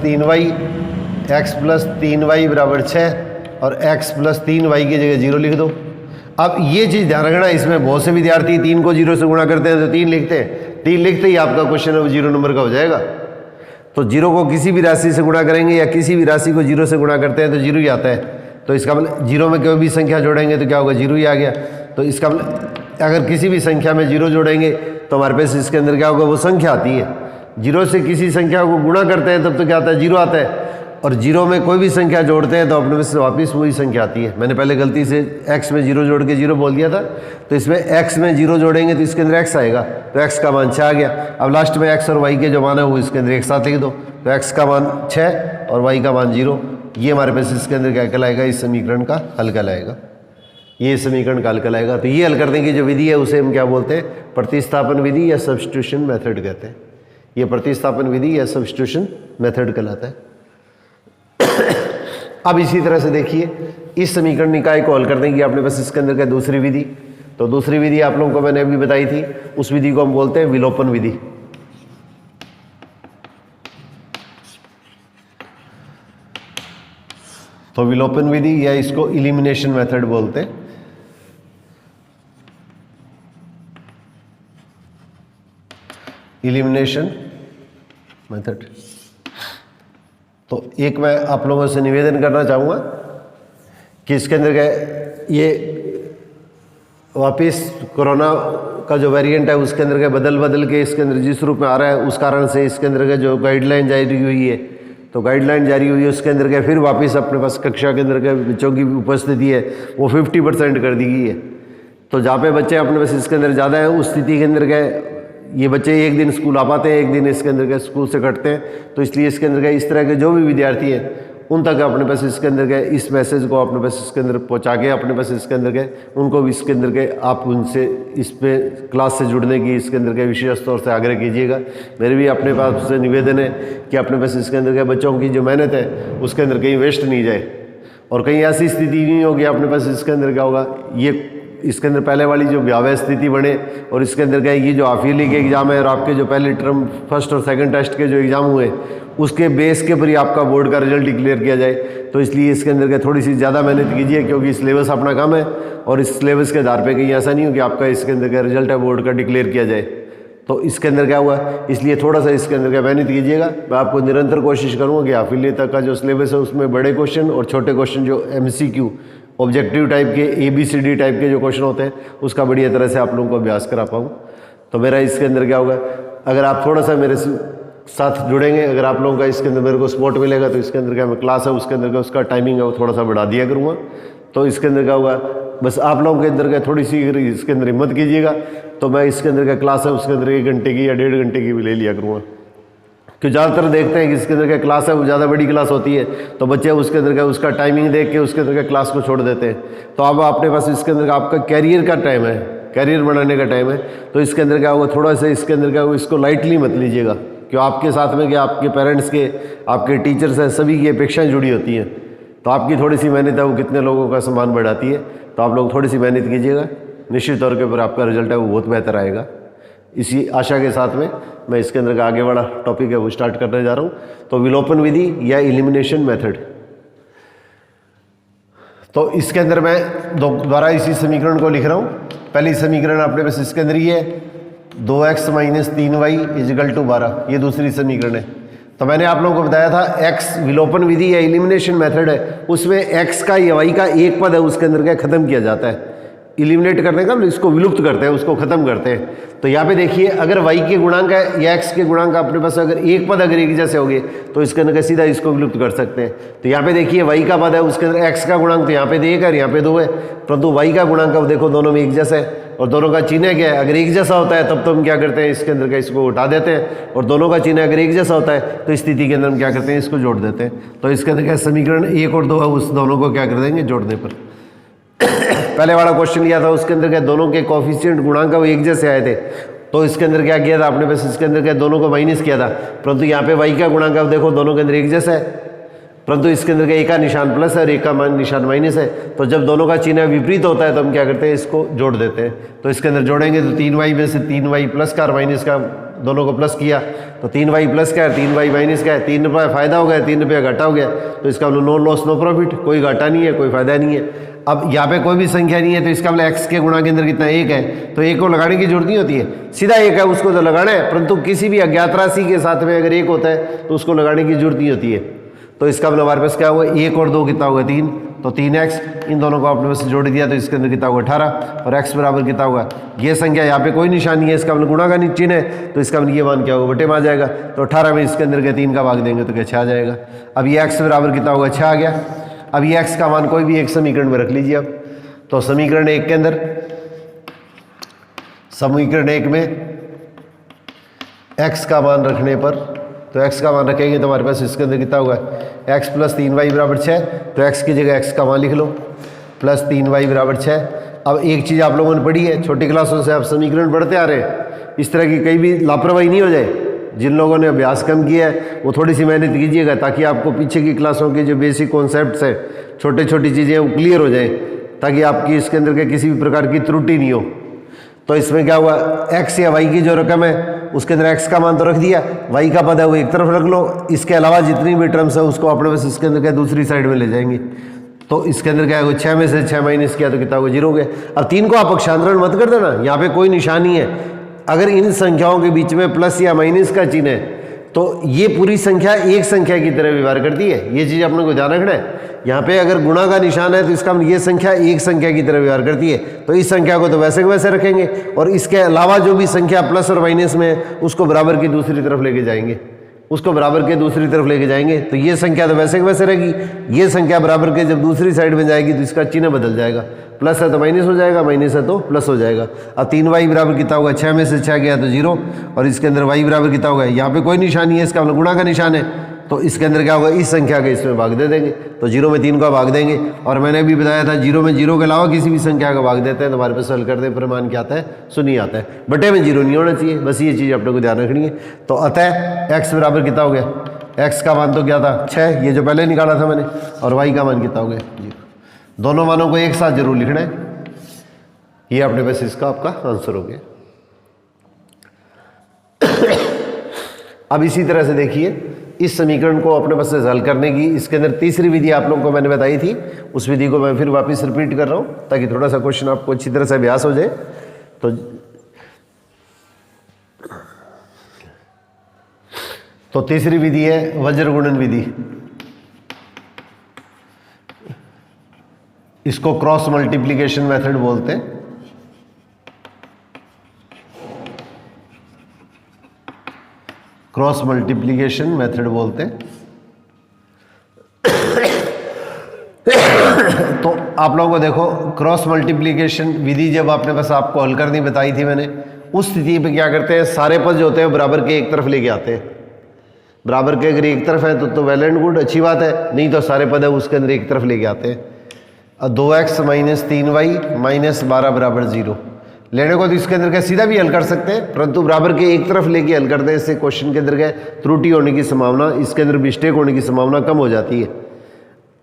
S1: 3y बराबर 6, और x प्लस 3y की जगह 0 लिख दो। अब ये चीज़ ध्यान रखना, इसमें बहुत से विद्यार्थी 3 को 0 से गुणा करते हैं तो 3 लिखते हैं, 3 लिखते ही आपका क्वेश्चन 0 नंबर का हो जाएगा। तो 0 को किसी भी राशि से गुणा करेंगे या किसी भी राशि को 0 से गुणा करते हैं तो 0 ही आता है। तो इसका मतलब 0 में कोई भी संख्या जोड़ेंगे तो क्या होगा, 0 ही आ गया। तो इसका मतलब अगर किसी भी संख्या में 0 जोड़ेंगे तो हमारे पास इसके अंदर क्या होगा, वो संख्या आती है। 0 से किसी संख्या को गुणा करते हैं तब तो क्या आता है, 0 आता है। और 0 में कोई भी संख्या जोड़ते हैं तो अपने में से वापस वही संख्या आती है। मैंने पहले गलती से x में 0 जोड़ के 0 बोल दिया था, तो इसमें x में 0 जोड़ेंगे तो इसके अंदर x आएगा, तो x का मान 6 आ गया। अब लास्ट में x और y के जो मान है वो इसके अंदर एक साथ लिख दो, तो x का मान 6 और y का मान 0। ये हमारे पास इसके अंदर क्या कहलाएगा, इस समीकरण का हल कहलाएगा, ये समीकरण का हल कहलाएगा। तो ये हल करने की जो विधि है उसे हम क्या बोलते हैं, प्रतिस्थापन विधि या सब्स्टिट्यूशन मेथड कहते हैं। ये प्रतिस्थापन विधि या सब्स्टिट्यूशन मेथड कहलाता है। अब इसी तरह से देखिए, इस समीकरण निकाय को हल करने की अपने पास इसके अंदर क्या दूसरी विधि। तो दूसरी विधि आप लोगों को मैंने अभी बताई थी, उस विधि को हम बोलते हैं विलोपन विधि। तो विलोपन विधि या इसको इलिमिनेशन मेथड बोलते हैं। Elimination method. तो एक मैं आप लोगों से निवेदन करना चाहूँगा कि इसके अंदर क्या ये वापस कोरोना का जो वेरिएंट है उसके अंदर क्या बदल के इसके अंदर जिस रूप में आ रहा है, उस कारण से इसके अंदर का जो गाइडलाइन जारी हुई है, तो गाइडलाइन जारी हुई है उसके अंदर क्या फिर वापस अपने पास कक्षा के अंदर के बच्चों की उपस्थिति है वो 50% कर दी गई है। तो जहाँ पे बच्चे अपने पास इसके अंदर ज़्यादा है उस स्थिति के अंदर क्या ये बच्चे एक दिन स्कूल आ पाते हैं, एक दिन इसके अंदर के स्कूल से कटते हैं, तो इसलिए इसके अंदर के इस तरह के जो भी विद्यार्थी हैं उन तक अपने पास इसके अंदर के इस मैसेज को अपने पास इसके अंदर पहुंचा के अपने पास इसके अंदर के उनको भी इसके अंदर के आप उनसे इस पे क्लास से जुड़ने की इसके अंदर के विशेष तौर से आग्रह कीजिएगा। मेरे भी अपने पास से निवेदन है कि अपने पास इसके अंदर के बच्चों की जो मेहनत है उसके अंदर कहीं वेस्ट नहीं जाए और कहीं ऐसी स्थिति नहीं होगी अपने पास इसके अंदर क्या होगा, ये इसके अंदर पहले वाली जो भयावह स्थिति बने और इसके अंदर क्या ये जो हाफ ईयरली के एग्ज़ाम है और आपके जो पहले टर्म फर्स्ट और सेकंड टेस्ट के जो एग्ज़ाम हुए उसके बेस के ऊपर ही आपका बोर्ड का रिजल्ट डिक्लेयर किया जाए। तो इसलिए इसके अंदर क्या थोड़ी सी ज़्यादा मेहनत कीजिए, क्योंकि सिलेबस अपना कम है और इस सिलेबस के आधार पर कहीं ऐसा नहीं हो कि आपका इसके अंदर का रिजल्ट है बोर्ड का डिक्लेयर किया जाए। तो इसके अंदर क्या हुआ, इसलिए थोड़ा सा इसके अंदर क्या मेहनत कीजिएगा। मैं आपको निरंतर कोशिश करूँगा कि हाफ ईयरली तक का जो सिलेबस है उसमें बड़े क्वेश्चन और छोटे क्वेश्चन जो MCQ ऑब्जेक्टिव टाइप के ABCD टाइप के जो क्वेश्चन होते हैं उसका बढ़िया तरह से आप लोगों को अभ्यास करा पाऊँ। तो मेरा इसके अंदर क्या होगा, अगर आप थोड़ा सा मेरे साथ जुड़ेंगे, अगर आप लोगों का इसके अंदर मेरे को सपोर्ट मिलेगा तो इसके अंदर क्या मैं क्लास है उसके अंदर का उसका टाइमिंग है वो थोड़ा सा बढ़ा दिया करूँगा। तो इसके अंदर क्या होगा, बस आप लोगों के अंदर का थोड़ी सी इसके अंदर हिम्मत कीजिएगा तो मैं इसके अंदर का क्लास है उसके अंदर 1 घंटे की या 1.5 घंटे की भी ले लिया करूँगा। कि ज़्यादातर देखते हैं कि इसके अंदर क्या क्लास है वो ज़्यादा बड़ी क्लास होती है तो बच्चे उसके अंदर का उसका टाइमिंग देख के उसके अंदर का क्लास को छोड़ देते हैं। तो अब अपने पास इसके अंदर का आपका कैरियर का टाइम है, कैरियर बनाने का टाइम है, तो इसके अंदर क्या होगा थोड़ा सा इसके अंदर क्या होगा इसको लाइटली मत लीजिएगा, क्यों आपके साथ में क्या आपके पेरेंट्स के आपके टीचर्स हैं सभी की अपेक्षाएँ जुड़ी होती हैं। तो आपकी थोड़ी सी मेहनत है वो कितने लोगों का सम्मान बढ़ाती है। तो आप लोग थोड़ी सी मेहनत कीजिएगा, निश्चित तौर के ऊपर आपका रिजल्ट है वो बहुत बेहतर आएगा। इसी आशा के साथ में मैं इसके अंदर का आगे वाला टॉपिक है वो स्टार्ट करने जा रहा हूँ। तो विलोपन विधि या एलिमिनेशन मेथड। तो इसके अंदर मैं दोबारा इसी समीकरण को लिख रहा हूँ। पहली समीकरण अपने पास इसके अंदर ही है 2x - 3y = 12, ये दूसरी समीकरण है। तो मैंने आप लोगों को बताया था x विलोपन विधि या एलिमिनेशन मेथड है, उसमें x का या y का एक पद है उसके अंदर क्या खत्म किया जाता है, एलिमिनेट करने का इसको विलुप्त करते हैं, उसको खत्म करते हैं। तो यहाँ पे देखिए अगर y के गुणांक है या x के गुणांक अपने पास अगर एक पद अगर एक जैसे हो गए तो इसके अंदर सीधा इसको विलुप्त कर सकते हैं। तो यहाँ पे देखिए y का पद है उसके अंदर x का गुणांक तो यहाँ पे 1 है यहाँ पे 2 है, परंतु y का गुणांक अब देखो दोनों में एक जैसा है और दोनों का चिन्ह क्या है, अगर एक जैसा होता है तब तो हम क्या करते हैं इसके अंदर का इसको उठा देते हैं और दोनों का चिन्ह अगर एक जैसा होता है तो इस स्थिति के अंदर हम क्या करते हैं इसको जोड़ देते हैं। तो इसके अंदर क्या समीकरण 1 और 2 है उस दोनों को क्या कर देंगे जोड़ने पर। पहले वाला क्वेश्चन लिया था उसके अंदर क्या दोनों के कोफिशिएंट गुणांक वो एक जैसे आए थे, तो इसके अंदर क्या किया था आपने बस इसके अंदर क्या दोनों को माइनस किया था, परंतु यहाँ पे y का गुणांक अब देखो दोनों के अंदर एक जैसा है, परंतु इसके अंदर क्या एक का निशान प्लस है और एक का निशान माइनस है। तो जब दोनों का चिन्ह विपरीत होता है तो हम क्या करते हैं इसको जोड़ देते हैं। तो इसके अंदर जोड़ेंगे तो 3y में से 3y प्लस का और माइनस का दोनों को प्लस किया तो 3y प्लस का है 3y माइनस का है, 3 रुपये फायदा हो गया 3 रुपये घाटा हो गया। तो इसका मतलब नो लॉस नो प्रॉफिट, कोई घाटा नहीं है कोई फायदा नहीं है। अब यहाँ पे कोई भी संख्या नहीं है तो इसका मतलब x के गुणा के अंदर कितना 1 है, तो 1 को लगाने की जरूरत नहीं होती है, सीधा 1 है उसको तो लगाना है, परंतु किसी भी अज्ञात राशि के साथ में अगर 1 होता है तो उसको लगाने की जरूरत नहीं होती है। तो इसका मतलब हमारे पास क्या हुआ 1 और 2 कितना होगा 3, तो 3x इन दोनों को आपने बस जोड़ दिया तो इसके अंदर कितना होगा 18 और x बराबर कितना होगा, ये संख्या यहाँ पे कोई निशान नहीं है इसका मतलब गुणा का चिन्ह है तो इसका मतलब ये मान क्या होगा बटे में आ जाएगा। तो 18 में इसके अंदर के 3 का भाग देंगे तो क्या 6 आ जाएगा। अब ये x बराबर कितना होगा 6 आ गया। अब ये x का मान कोई भी एक समीकरण में रख लीजिए आप। तो समीकरण 1 के अंदर समीकरण 1 में x का मान रखने पर तो x का मान रखेंगे तो हमारे पास इसके अंदर कितना होगा x + 3y = 6, तो x की जगह x का मान लिख लो प्लस 3y = 6। अब एक चीज़ आप लोगों ने पढ़ी है छोटी क्लासों से आप समीकरण पढ़ते आ रहे हैं, इस तरह की कहीं भी लापरवाही नहीं हो जाए। जिन लोगों ने अभ्यास कम किया है वो थोड़ी सी मेहनत कीजिएगा ताकि आपको पीछे की क्लासों के जो बेसिक कॉन्सेप्ट्स हैं छोटे छोटी चीज़ें वो क्लियर हो जाएँ, ताकि आपकी इसके अंदर के किसी भी प्रकार की त्रुटि नहीं हो। तो इसमें क्या हुआ x या y की जो रकम है उसके अंदर x का मान तो रख दिया, y का पद है वो एक तरफ रख लो, इसके अलावा जितनी भी टर्म्स है उसको अपने पास इसके अंदर क्या दूसरी साइड में ले जाएंगे। तो इसके अंदर क्या है 6 में से 6 माइनस किया तो कितना होगा 0 हो गया। अब 3 को आप अक्षांतरण मत कर देना, यहाँ पे कोई निशानी है, अगर इन संख्याओं के बीच में प्लस या माइनस का चिन्ह है तो ये पूरी संख्या एक संख्या की तरह व्यवहार करती है, ये चीज़ अपने को ध्यान रखना है। यहाँ पे अगर गुणा का निशान है तो इसका ये संख्या एक संख्या की तरह व्यवहार करती है, तो इस संख्या को तो वैसे के वैसे रखेंगे और इसके अलावा जो भी संख्या प्लस और माइनस में है उसको बराबर की दूसरी तरफ लेके जाएंगे, उसको बराबर के दूसरी तरफ लेके जाएंगे। तो ये संख्या तो वैसे के वैसे रहेगी, ये संख्या बराबर के जब दूसरी साइड में जाएगी तो इसका चिन्ह बदल जाएगा, प्लस है तो माइनस हो जाएगा, माइनस है तो प्लस हो जाएगा। अब 3y बराबर कितना होगा, 6 में से 6 गया तो 0, और इसके अंदर y बराबर कितना होगा, यहाँ पे कोई निशान नहीं है, इसका मतलब गुणा का निशान है, तो इसके अंदर क्या होगा, इस संख्या का इसमें भाग दे देंगे, तो 0 में 3 का भाग देंगे। और मैंने भी बताया था 0 में 0 के अलावा किसी भी संख्या का भाग देते हैं तो हमारे पास हल करते हैं प्रमाण क्या आता है, 0 आता है, बटे में 0 नहीं होना चाहिए, बस ये चीज़ अपने को ध्यान रखनी है। तो अतः x बराबर कितना हो गया, x का मान तो क्या था 6, ये जो पहले निकाला था मैंने, और y का मान कितना हो गया 0। दोनों मानों को एक साथ जरूर लिखना है, ये अपने पास इसका आपका आंसर हो गया। अब इसी तरह से देखिए इस समीकरण को अपने पास से हल करने की, इसके अंदर तीसरी विधि आप लोगों को मैंने बताई थी, उस विधि को मैं फिर वापस रिपीट कर रहा हूँ ताकि थोड़ा सा क्वेश्चन आपको अच्छी तरह से अभ्यास हो जाए। तो तीसरी विधि है वज्र गुणन विधि, इसको क्रॉस मल्टीप्लिकेशन मेथड बोलते हैं। क्रॉस मल्टीप्लिकेशन मेथड बोलते हैं। तो आप लोगों को देखो क्रॉस मल्टीप्लिकेशन विधि जब आपने बस आपको हल करनी बताई थी मैंने, उस स्थिति पे क्या करते हैं, सारे पद जो होते हैं बराबर के एक तरफ लेके आते हैं। बराबर के अगर एक तरफ है तो वेल एंड गुड, अच्छी बात है, नहीं तो सारे पद है उसके अंदर एक तरफ लेके आते हैं। 2x माइनस 3y माइनस 12 बराबर 0 लेने को तो इसके अंदर क्या सीधा भी हल कर सकते हैं, परंतु बराबर के एक तरफ लेके हल करते हैं, इससे क्वेश्चन के अंदर क्या त्रुटि होने की संभावना, इसके अंदर मिस्टेक होने की संभावना कम हो जाती है।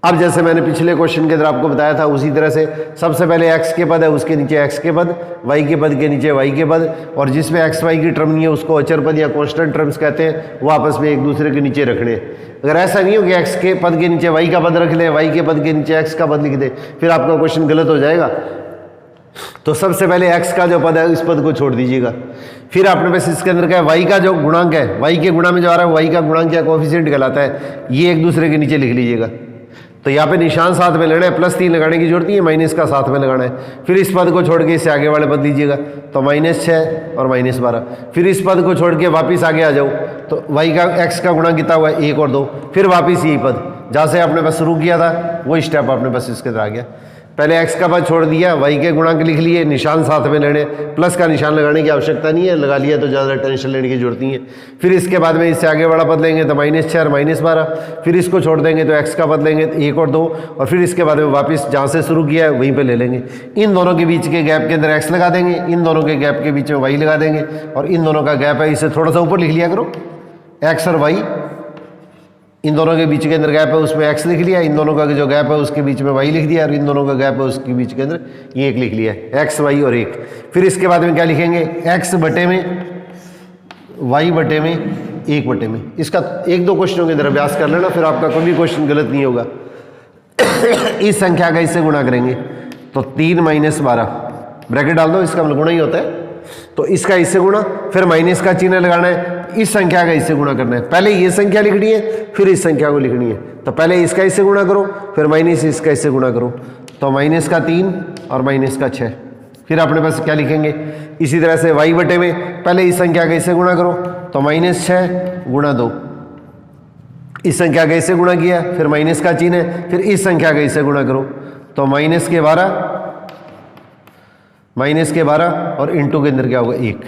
S1: अब जैसे मैंने पिछले क्वेश्चन के अंदर आपको बताया था, उसी तरह से सबसे पहले x के पद है उसके नीचे x के पद, y के पद के नीचे y के पद, और जिसमें x y की टर्म नहीं है उसको अचर पद या कांस्टेंट टर्म्स कहते हैं, वो आपस में एक दूसरे के नीचे रखने। अगर ऐसा नहीं हो कि x के पद के नीचे y का पद रख लें, y के पद के नीचे x का पद लिख दें, फिर आपका क्वेश्चन गलत हो जाएगा। तो सबसे पहले x का जो पद है इस पद को छोड़ दीजिएगा, फिर आपने बस इसके अंदर क्या है, y का जो गुणांक है, y के गुणा में जो आ रहा है y का गुणांक क्या कोएफिशिएंट कहलाता है, ये एक दूसरे के नीचे लिख लीजिएगा। तो यहाँ पे निशान साथ में लेना है, +3 लगाने की जरूरत नहीं है, माइनस का साथ में लगाना है। फिर इस पद को छोड़ के इससे आगे वाले पद लीजिएगा, तो -6 और -12। फिर इस पद को छोड़ के वापस आगे आ जाओ, तो y का x का गुणा कितना हुआ 1 और 2, फिर वापस यही पद जहाँ से आपने बस शुरू किया था वही स्टेप आपने बस इसके अंदर आ गया। पहले x का पद छोड़ दिया, y के गुणांक लिख लिए, निशान साथ में लेने, प्लस का निशान लगाने की आवश्यकता नहीं है, लगा लिया तो ज़्यादा टेंशन लेने की जरूरत नहीं है। फिर इसके बाद में इससे आगे बड़ा पद लेंगे तो -6 और -12, फिर इसको छोड़ देंगे तो x का पद लेंगे 1 और 2, और फिर इसके बाद में वापस जहाँ से शुरू किया है वहीं पर ले लेंगे। इन दोनों के बीच के गैप के अंदर x लगा देंगे, इन दोनों के गैप के बीच में y लगा देंगे, और इन दोनों का गैप है इसे थोड़ा सा ऊपर लिख लिया करो, x और y, इन दोनों के बीच के अंदर गैप है उसमें x लिख लिया, इन दोनों का जो गैप है उसके बीच में y लिख दिया, और इन दोनों का गैप है उसके बीच के अंदर ये 1 लिख लिया, x y और 1। फिर इसके बाद में क्या लिखेंगे, x बटे में y बटे में 1 बटे में। इसका 1-2 क्वेश्चनों के अंदर अभ्यास कर लेना, फिर आपका कोई भी क्वेश्चन गलत नहीं होगा। इस संख्या का इससे गुणा करेंगे तो 3 - 12 ब्रैकेट डाल दो, इसका मतलब गुणा ही होता है, तो इसका इससे गुणा, फिर माइनस का चिन्ह लगाना है, इस संख्या का इससे गुणा करना है। पहले ये संख्या लिखनी है फिर इस संख्या को लिखनी है, तो पहले इसका इससे गुणा करो, फिर माइनस इसका इससे गुणा करो, तो माइनस का 3 और माइनस का 6। फिर अपने पास क्या लिखेंगे, इसी तरह से y बटे में पहले इस संख्या का इससे गुणा करो, तो -6 गुणा 2, इस संख्या का इससे गुणा किया, फिर माइनस का चिन्ह है, फिर इस संख्या का इससे गुणा करो, तो -12 और इंटू के अंदर क्या होगा 1।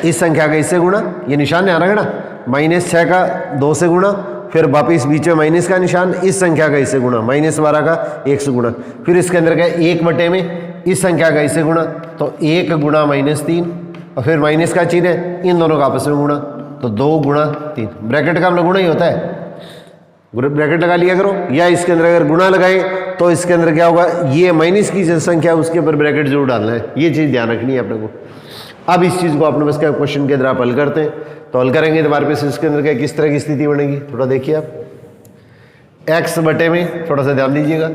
S1: इस संख्या का इससे गुणा, ये निशान ध्यान रखना, -6 का 2 से गुणा, फिर वापिस बीच में माइनस का निशान, इस संख्या का इससे गुणा, -12 का 1 से गुणा, फिर इसके अंदर क्या 1 बटे में इस संख्या का इससे गुणा, तो 1 गुणा -3, और फिर माइनस का चिन्ह है, इन दोनों का आपस में गुणा, तो 2 गुणा 3। ब्रैकेट का मतलब गुणा ही होता है, ब्रैकेट लगा लिया करो, या इसके अंदर अगर गुणा लगाए तो इसके अंदर क्या होगा, ये माइनस की जो संख्या है उसके ऊपर ब्रैकेट जरूर डालना है, ये चीज़ ध्यान रखनी है अपने को। अब इस चीज़ को अपने बस क्या क्वेश्चन के अंदर आप हल करते हैं, तो हल करेंगे तो हमारे पास इसके अंदर क्या किस तरह की स्थिति बनेगी, थोड़ा देखिए आप। x बटे में थोड़ा सा ध्यान दीजिएगा,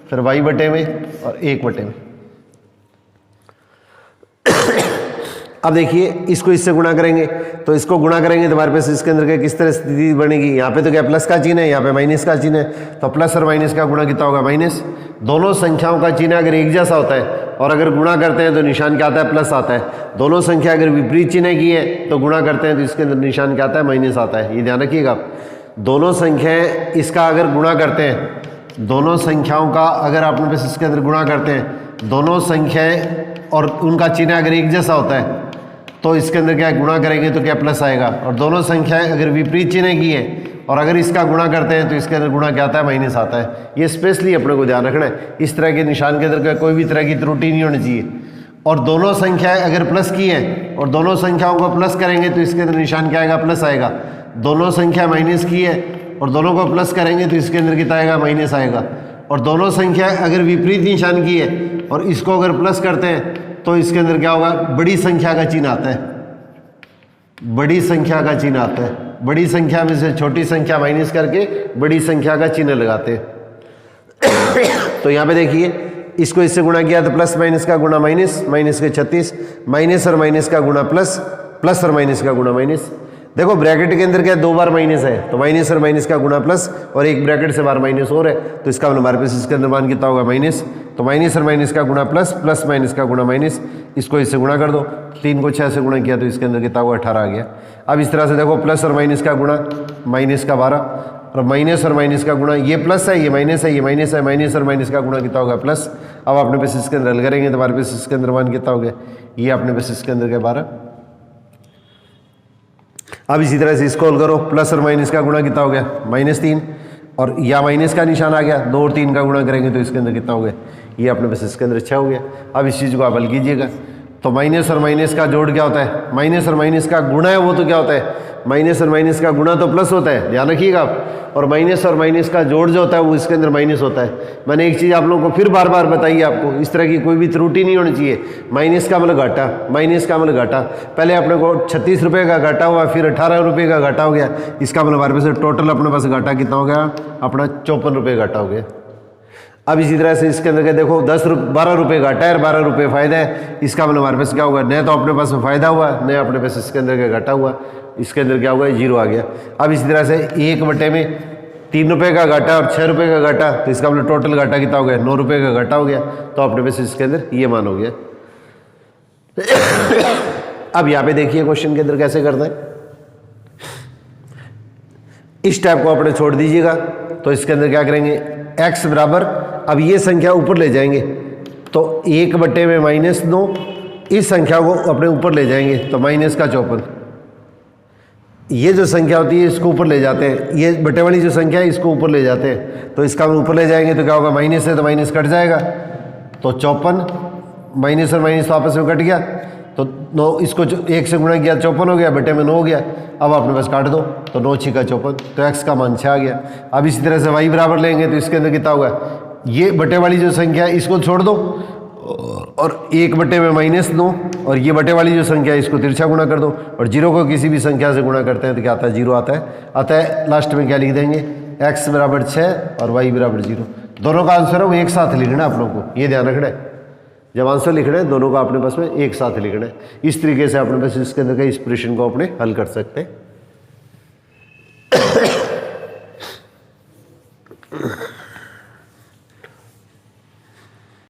S1: फिर y बटे में और 1 बटे में। अब देखिए इसको इससे गुणा करेंगे, तो इसको गुणा करेंगे तो हमारे पास इसके अंदर क्या किस तरह स्थिति बनेगी, यहाँ पे तो क्या प्लस का चिन्ह है, यहाँ पे माइनस का चिन्ह है, तो प्लस और माइनस का गुणा कितना होगा माइनस। दोनों संख्याओं का चिन्ह अगर एक जैसा होता है और अगर गुणा करते हैं तो निशान क्या आता है प्लस आता है, दोनों संख्या अगर विपरीत चिन्ह की है तो गुणा करते हैं तो इसके अंदर निशान क्या आता है माइनस आता है, ये ध्यान रखिएगा आप। दोनों संख्याएं इसका अगर गुणा करते हैं दोनों संख्याओं का अगर आप बस इसके अंदर गुणा करते हैं, दोनों संख्याएं और उनका चिन्ह अगर एक जैसा होता है तो इसके अंदर क्या गुणा करेंगे तो क्या प्लस आएगा, और दोनों संख्याएं अगर विपरीत चिन्ह की है और अगर इसका गुणा करते हैं तो इसके अंदर गुणा क्या आता है, माइनस आता है। ये स्पेशली अपने को ध्यान रखना है, इस तरह के निशान के अंदर कोई भी तरह की त्रुटि नहीं होनी चाहिए। और दोनों संख्याएं अगर प्लस की है और दोनों संख्याओं को प्लस करेंगे तो इसके अंदर निशान क्या आएगा, प्लस आएगा। दोनों संख्या माइनस की है और दोनों को प्लस करेंगे तो इसके अंदर कितना आएगा, माइनस आएगा। और दोनों संख्या अगर विपरीत निशान की है और इसको अगर प्लस करते हैं तो इसके अंदर क्या होगा, बड़ी संख्या का चिन्ह आता है, बड़ी संख्या का चिन्ह आता है। बड़ी संख्या में से छोटी संख्या माइनस करके बड़ी संख्या का चिन्ह लगाते हैं। तो यहाँ पे देखिए, इसको इससे गुणा किया तो प्लस माइनस का गुणा माइनस, माइनस के 36, माइनस और माइनस का गुणा प्लस, प्लस और माइनस का गुणा माइनस। देखो ब्रैकेट के अंदर क्या दो बार माइनस है तो माइनस और माइनस का गुणा प्लस, और एक ब्रैकेट से बार माइनस और है तो इसका मतलब हमारे पास इसके अंदर मान कितना होगा, माइनस। तो माइनस और माइनस का गुणा प्लस, प्लस माइनस का गुणा माइनस, इसको इससे गुणा कर दो, 3 को 6 से गुणा किया तो इसके अंदर कितना हुआ, 18 आ गया। अब इस तरह से देखो प्लस और माइनस का गुणा माइनस का 12, और माइनस और माइनस का गुणा, ये प्लस है ये माइनस है, ये माइनस है, माइनस और माइनस का गुणा कितना होगा, प्लस। अब अपने पास इसके अंदर हल करेंगे तो हमारे पास इसके अंदर मान कितना हो गया, ये अपने पास इसके अंदर क्या 12। अब इसी तरह से इसको हल करो, प्लस और माइनस का गुणा कितना हो गया, -3, और या माइनस का निशान आ गया, 2 और 3 का गुणा करेंगे तो इसके अंदर कितना हो गया, ये अपने पास इसके अंदर 6 हो गया। अब इस चीज़ को आप हल कीजिएगा तो माइनस और माइनस का जोड़ क्या होता है, माइनस और माइनस का गुणा है वो तो क्या होता है, माइनस और माइनस का गुणा तो प्लस होता है, ध्यान रखिएगा आप। और माइनस और माइनस का जोड़ जो होता है वो इसके अंदर माइनस होता है। मैंने एक चीज़ आप लोगों को फिर बार बार बताई आपको, इस तरह की कोई भी त्रुटि नहीं होनी चाहिए। माइनस का मतलब घाटा, माइनस का मतलब घाटा, पहले अपने को 36 रुपये का घाटा हुआ, फिर 18 रुपये का घाटा हो गया, इसका मतलब हमारे पास टोटल अपने पास घाटा कितना हो गया, अपना 54 रुपये घाटा हो गया। अब इसी तरह से इसके अंदर क्या देखो 12 रुपये घाटा है और 12 रुपये फायदा है, इसका मतलब हमारे पास क्या होगा, न तो अपने पास में फायदा हुआ न अपने पास इसके अंदर क्या घाटा हुआ, इसके अंदर क्या होगा, 0 आ गया। अब इसी तरह से 1/3 रुपये का घाटा और 6 रुपये का घाटा, तो इसका मतलब टोटल घाटा कितना हो गया, 9 रुपये का घाटा हो गया, तो अपने पास इसके अंदर ये मान हो गया। अब यहाँ पे देखिए क्वेश्चन के अंदर कैसे करना है, इस टाइप को अपने छोड़ दीजिएगा। तो इसके अंदर क्या करेंगे, x बराबर, अब ये संख्या ऊपर ले जाएंगे तो 1/-9, इस संख्या को अपने ऊपर ले जाएंगे तो माइनस का 54, ये जो संख्या होती है इसको ऊपर ले जाते हैं, ये बटे वाली जो संख्या है इसको ऊपर ले जाते हैं, तो इसका ऊपर ले जाएंगे तो क्या होगा, माइनस है तो माइनस कट जाएगा, तो 54, माइनस और माइनस तो आपस में कट गया, तो 9, इसको 1 से गुणा किया 54 हो गया, बटे में 9 हो गया। अब अपने पास काट दो तो 9 × 54, तो x का मान 6 आ गया। अब इसी तरह से y बराबर लेंगे तो इसके अंदर कितना होगा, ये बटे वाली जो संख्या है इसको छोड़ दो और 1/-9, और ये बटे वाली जो संख्या है इसको तिरछा गुणा कर दो, और 0 को किसी भी संख्या से गुणा करते हैं तो क्या आता है, 0 आता है। अतः लास्ट में क्या लिख देंगे, x बराबर 6 और y बराबर 0। दोनों का आंसर है वो एक साथ लिखना है आप लोगों को, ये ध्यान रखना है, जब आंसर लिखना है दोनों का अपने पास में एक साथ लिखना है। इस तरीके से अपने पास इसके अंदर का इस प्रश्न को अपने हल कर सकते हैं।